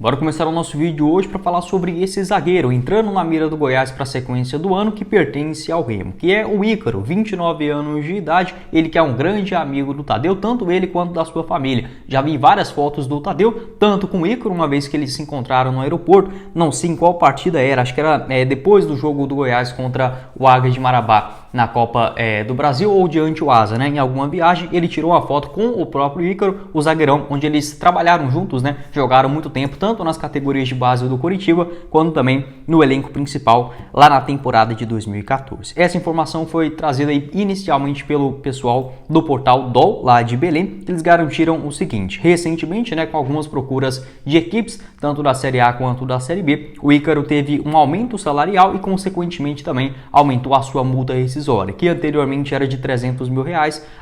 Bora começar o nosso vídeo hoje para falar sobre esse zagueiro entrando na mira do Goiás para a sequência do ano, que pertence ao Remo, que é o Ícaro, 29 anos de idade, ele que é um grande amigo do Tadeu, tanto ele quanto da sua família. Já vi várias fotos do Tadeu, tanto com o Ícaro, uma vez que eles se encontraram no aeroporto, não sei em qual partida era, acho que era depois do jogo do Goiás contra o Águia de Marabá na Copa do Brasil ou diante o Asa, né? Em alguma viagem ele tirou uma foto com o próprio Ícaro, o zagueirão, onde eles trabalharam juntos, né? Jogaram muito tempo, tanto nas categorias de base do Coritiba, quanto também no elenco principal lá na temporada de 2014. Essa informação foi trazida inicialmente pelo pessoal do portal DOL, lá de Belém. Eles garantiram o seguinte: recentemente, né, com algumas procuras de equipes, tanto da Série A quanto da Série B, o Ícaro teve um aumento salarial e, consequentemente, também aumentou a sua multa rescisória, que anteriormente era de R$300 mil,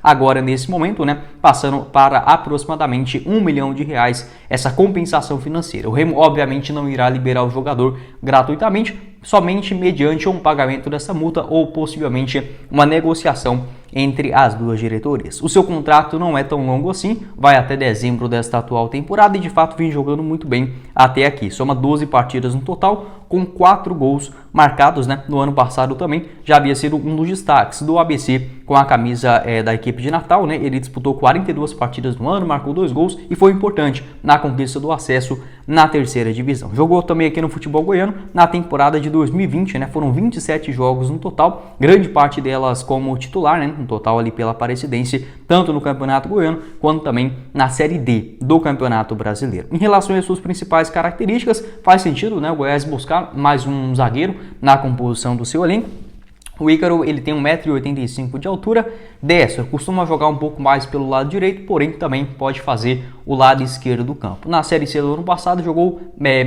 agora, nesse momento, né, passando para aproximadamente R$1 milhão essa compensação financeira. O Remo, obviamente, não irá liberar o jogador gratuitamente, somente mediante um pagamento dessa multa ou possivelmente uma negociação entre as duas diretorias. O seu contrato não é tão longo assim, vai até dezembro desta atual temporada e de fato vem jogando muito bem até aqui. Soma 12 partidas no total, com 4 gols marcados, né? No ano passado também já havia sido um dos destaques do ABC com a camisa da equipe de Natal, né? Ele disputou 42 partidas no ano, marcou 2 gols e foi importante na conquista do acesso na terceira divisão. Jogou também aqui no futebol goiano na temporada de 2020, né? Foram 27 jogos no total, grande parte delas como titular, né? No total ali pela Aparecidense, tanto no Campeonato Goiano quanto também na Série D do Campeonato Brasileiro. Em relação às suas principais características, faz sentido, né, o Goiás buscar mais um zagueiro na composição do seu elenco. O Ícaro, ele tem 1,85 m de altura, destro, costuma jogar um pouco mais pelo lado direito, porém também pode fazer o lado esquerdo do campo. Na Série C do ano passado jogou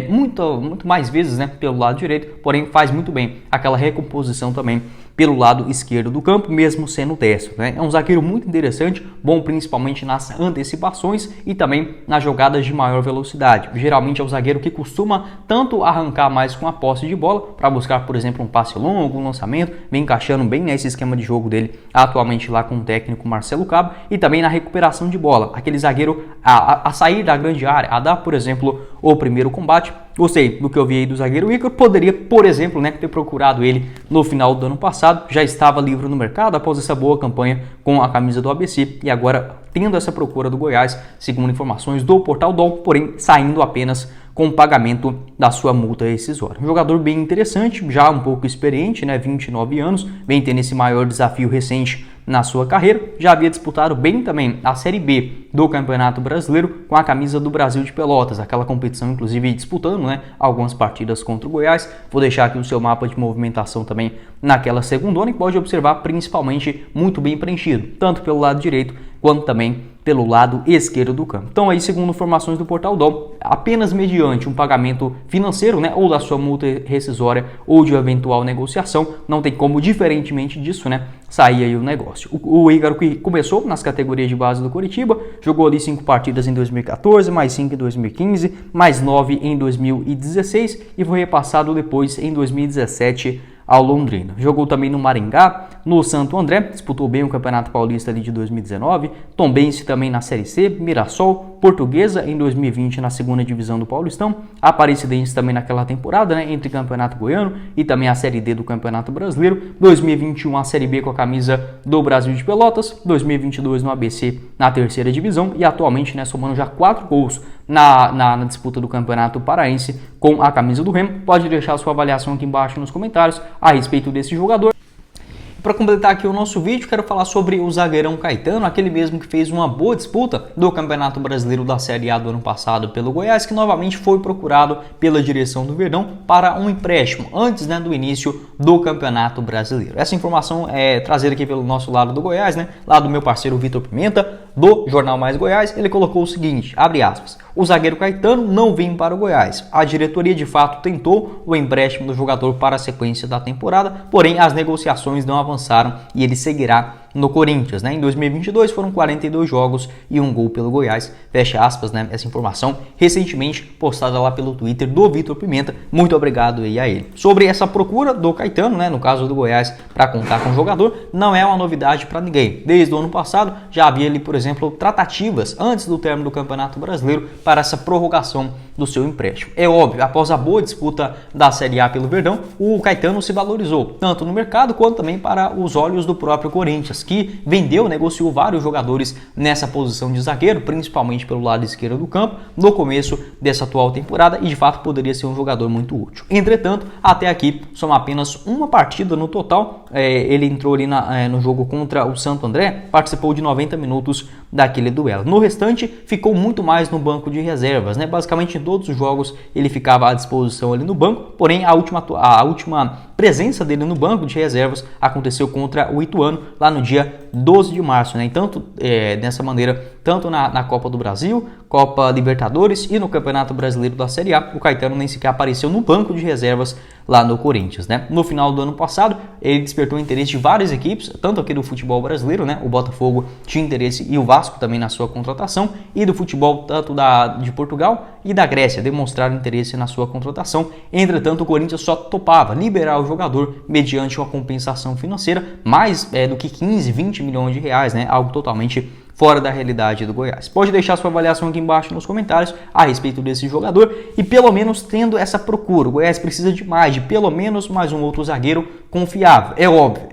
muito mais vezes, né, pelo lado direito, porém faz muito bem aquela recomposição também pelo lado esquerdo do campo, mesmo sendo destro, né? É um zagueiro muito interessante, bom principalmente nas antecipações e também nas jogadas de maior velocidade. Geralmente é o zagueiro que costuma tanto arrancar mais com a posse de bola, para buscar, por exemplo, um passe longo, um lançamento, vem encaixando bem nesse esquema de jogo dele atualmente lá com o técnico Marcelo Cabo, e também na recuperação de bola, aquele zagueiro a sair da grande área, a dar, por exemplo, o primeiro combate. Gostei do que eu vi aí do zagueiro Ícaro, poderia, por exemplo, né, ter procurado ele no final do ano passado, já estava livre no mercado após essa boa campanha com a camisa do ABC e agora tendo essa procura do Goiás, segundo informações do portal DOL, porém saindo apenas com o pagamento da sua multa rescisória. Um jogador bem interessante, já um pouco experiente, né, 29 anos, vem tendo esse maior desafio recente na sua carreira, já havia disputado bem também a Série B do Campeonato Brasileiro com a camisa do Brasil de Pelotas, aquela competição inclusive disputando, né, algumas partidas contra o Goiás. Vou deixar aqui o seu mapa de movimentação também naquela segundona e pode observar principalmente muito bem preenchido, tanto pelo lado direito quanto também pelo lado esquerdo do campo. Então aí, segundo informações do portal DOL, apenas mediante um pagamento financeiro, né, ou da sua multa rescisória ou de eventual negociação, não tem como, diferentemente disso, né, sair aí o negócio. O Ícaro, que começou nas categorias de base do Coritiba, jogou ali 5 partidas em 2014, mais 5 em 2015, mais 9 em 2016 e foi repassado depois em 2017 ao Londrina. Jogou também no Maringá, no Santo André, disputou bem o Campeonato Paulista ali de 2019, Tombense também na Série C, Mirassol, Portuguesa em 2020 na segunda divisão do Paulistão, Aparecidense também naquela temporada, né, entre Campeonato Goiano e também a Série D do Campeonato Brasileiro, 2021 a Série B com a camisa do Brasil de Pelotas, 2022 no ABC na terceira divisão e atualmente, né, somando já 4 gols na disputa do Campeonato Paraense com a camisa do Remo. Pode deixar a sua avaliação aqui embaixo nos comentários a respeito desse jogador. Para completar aqui o nosso vídeo, quero falar sobre o zagueirão Caetano, aquele mesmo que fez uma boa disputa do Campeonato Brasileiro da Série A do ano passado pelo Goiás, que novamente foi procurado pela direção do Verdão para um empréstimo antes, né, do início do Campeonato Brasileiro. Essa informação é trazida aqui pelo nosso lado do Goiás, né, lá do meu parceiro Vitor Pimenta, do Jornal Mais Goiás. Ele colocou o seguinte, abre aspas: o zagueiro Caetano não vem para o Goiás. A diretoria de fato tentou o empréstimo do jogador para a sequência da temporada, porém as negociações não avançaram e ele seguirá no Corinthians, né? Em 2022 foram 42 jogos e 1 gol pelo Goiás, fecha aspas, né? Essa informação recentemente postada lá pelo Twitter do Vitor Pimenta, muito obrigado aí a ele. Sobre essa procura do Caetano, né, no caso do Goiás, para contar com o jogador, não é uma novidade para ninguém. Desde o ano passado já havia ali, por exemplo, tratativas antes do término do Campeonato Brasileiro para essa prorrogação do seu empréstimo. É óbvio, após a boa disputa da Série A pelo Verdão, o Caetano se valorizou, tanto no mercado quanto também para os olhos do próprio Corinthians, que negociou vários jogadores nessa posição de zagueiro, principalmente pelo lado esquerdo do campo, no começo dessa atual temporada, e de fato poderia ser um jogador muito útil. Entretanto, até aqui, são apenas uma partida no total. Ele entrou ali no jogo contra o Santo André, participou de 90 minutos daquele duelo. No restante, ficou muito mais no banco de reservas, né? Basicamente em todos os jogos ele ficava à disposição ali no banco, porém a última presença dele no banco de reservas aconteceu contra o Ituano lá no dia 12 de março, né? Então, dessa maneira, tanto na Copa do Brasil, Copa Libertadores e no Campeonato Brasileiro da Série A, o Caetano nem sequer apareceu no banco de reservas lá no Corinthians, né? No final do ano passado, ele despertou o interesse de várias equipes, tanto aqui do futebol brasileiro, né? O Botafogo tinha interesse e o Vasco também na sua contratação, e do futebol tanto de Portugal e da Grécia demonstraram interesse na sua contratação. Entretanto, o Corinthians só topava liberar o jogador mediante uma compensação financeira mais do que 15, 20 milhões de reais, né? Algo totalmente fora da realidade do Goiás. Pode deixar sua avaliação aqui embaixo nos comentários a respeito desse jogador e pelo menos tendo essa procura. O Goiás precisa de pelo menos mais um outro zagueiro confiável. É óbvio,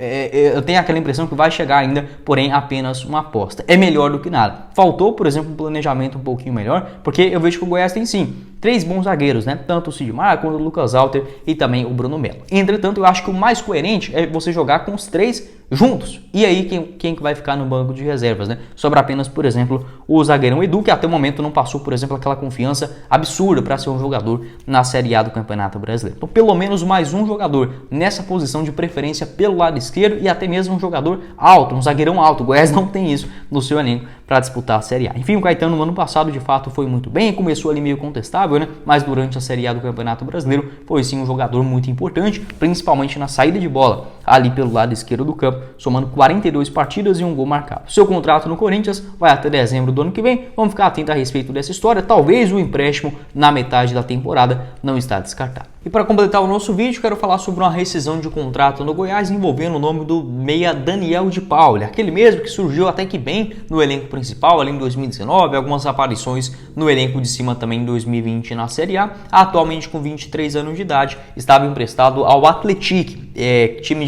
eu tenho aquela impressão que vai chegar ainda, porém apenas uma aposta. É melhor do que nada. Faltou, por exemplo, um planejamento um pouquinho melhor, porque eu vejo que o Goiás tem sim 3 bons zagueiros, né? Tanto o Sidmar quanto o Lucas Alter e também o Bruno Melo. Entretanto, eu acho que o mais coerente é você jogar com os 3 juntos. E aí quem que vai ficar no banco de reservas, né? Sobra apenas, por exemplo, o zagueirão Edu, que até o momento não passou, por exemplo, aquela confiança absurda para ser um jogador na Série A do Campeonato Brasileiro. Então, pelo menos mais um jogador nessa posição de preferência pelo lado esquerdo e até mesmo um jogador alto, um zagueirão alto. O Goiás não tem isso no seu elenco para disputar a Série A. Enfim, o Caetano no ano passado de fato foi muito bem, começou ali meio contestável, né? Mas durante a Série A do Campeonato Brasileiro foi sim um jogador muito importante, principalmente na saída de bola ali pelo lado esquerdo do campo, somando 42 partidas e um gol marcado. Seu contrato no Corinthians vai até dezembro do ano que vem. Vamos ficar atentos a respeito dessa história. Talvez o empréstimo na metade da temporada não está descartado. E para completar o nosso vídeo, quero falar sobre uma rescisão de contrato no Goiás envolvendo o nome do meia Daniel de Pauli, aquele mesmo que surgiu até que bem no elenco principal ali em 2019, algumas aparições no elenco de cima também em 2020 na Série A. Atualmente com 23 anos de idade, estava emprestado ao Atlético, time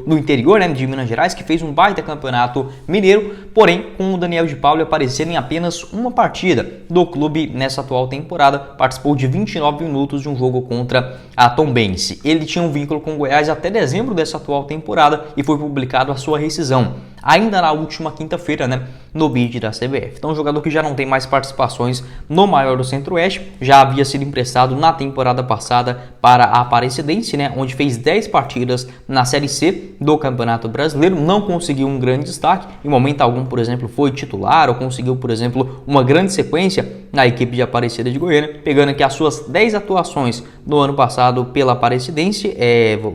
do interior, né, de Minas Gerais, que fez um baita campeonato mineiro, porém com o Daniel de Pauli aparecendo em apenas uma partida do clube nessa atual temporada. Participou de 29 minutos de um jogo contra a Tombense. Ele tinha um vínculo com o Goiás até dezembro dessa atual temporada e foi publicado a sua rescisão ainda na última quinta-feira, né, no bid da CBF. Então, um jogador que já não tem mais participações no maior do Centro-Oeste, já havia sido emprestado na temporada passada para a Aparecidense, né, onde fez 10 partidas na Série C do Campeonato Brasileiro, não conseguiu um grande destaque, em momento algum, por exemplo, foi titular ou conseguiu, por exemplo, uma grande sequência na equipe de Aparecida de Goiânia, pegando aqui as suas 10 atuações no ano passado pela Aparecidense.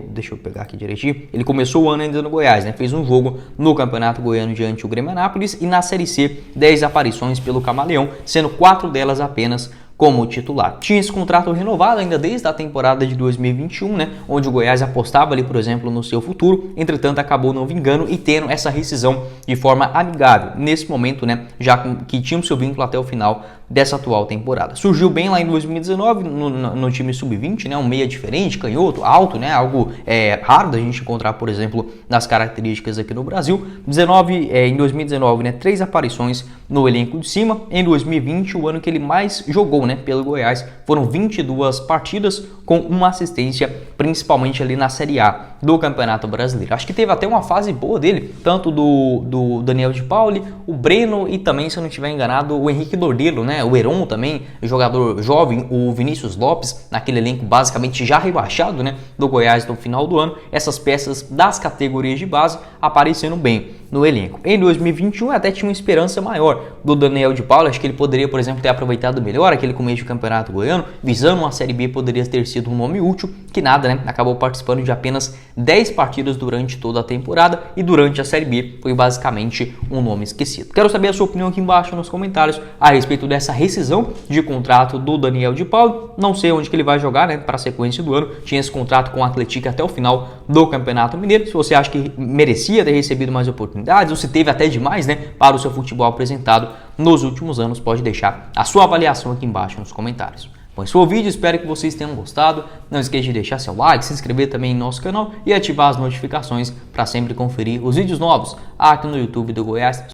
Deixa eu pegar aqui direitinho. Ele começou o ano ainda no Goiás, né, fez um jogo no Campeonato Goiano diante do Grêmio Anápolis e na Série C 10 aparições pelo Camaleão, sendo 4 delas apenas como titular. Tinha esse contrato renovado ainda desde a temporada de 2021, né, onde o Goiás apostava ali, por exemplo, no seu futuro. Entretanto, acabou não vingando e tendo essa rescisão de forma amigável. Nesse momento, né, já que tinha o seu vínculo até o final dessa atual temporada. Surgiu bem lá em 2019 no time sub-20, né, um meia diferente, canhoto, alto, né, algo raro da gente encontrar, por exemplo, nas características aqui no Brasil. Em 2019, né, 3 aparições no elenco de cima. Em 2020, o ano que ele mais jogou, né, pelo Goiás, foram 22 partidas com uma assistência, principalmente ali na Série A do Campeonato Brasileiro. Acho que teve até uma fase boa dele, tanto do Daniel de Pauli, o Breno e também, se eu não estiver enganado, o Henrique Dordello, né, o Heron também, jogador jovem, o Vinícius Lopes, naquele elenco basicamente já rebaixado, né, do Goiás no final do ano. Essas peças das categorias de base aparecendo bem no elenco. Em 2021 até tinha uma esperança maior do Daniel de Pauli. Acho que ele poderia, por exemplo, ter aproveitado melhor aquele começo de campeonato goiano, visando uma Série B, poderia ter sido um nome útil, que nada, né, acabou participando de apenas 10 partidas durante toda a temporada e durante a Série B foi basicamente um nome esquecido. Quero saber a sua opinião aqui embaixo nos comentários a respeito dessa rescisão de contrato do Daniel de Pauli. Não sei onde que ele vai jogar, né, para a sequência do ano. Tinha esse contrato com o Atlético até o final do Campeonato Mineiro. Se você acha que merecia ter recebido mais oportunidades ou se teve até demais, né, para o seu futebol apresentado nos últimos anos, pode deixar a sua avaliação aqui embaixo nos comentários. Bom, esse foi o vídeo, espero que vocês tenham gostado. Não esqueça de deixar seu like, se inscrever também no nosso canal e ativar as notificações para sempre conferir os vídeos novos aqui no YouTube do Goiás.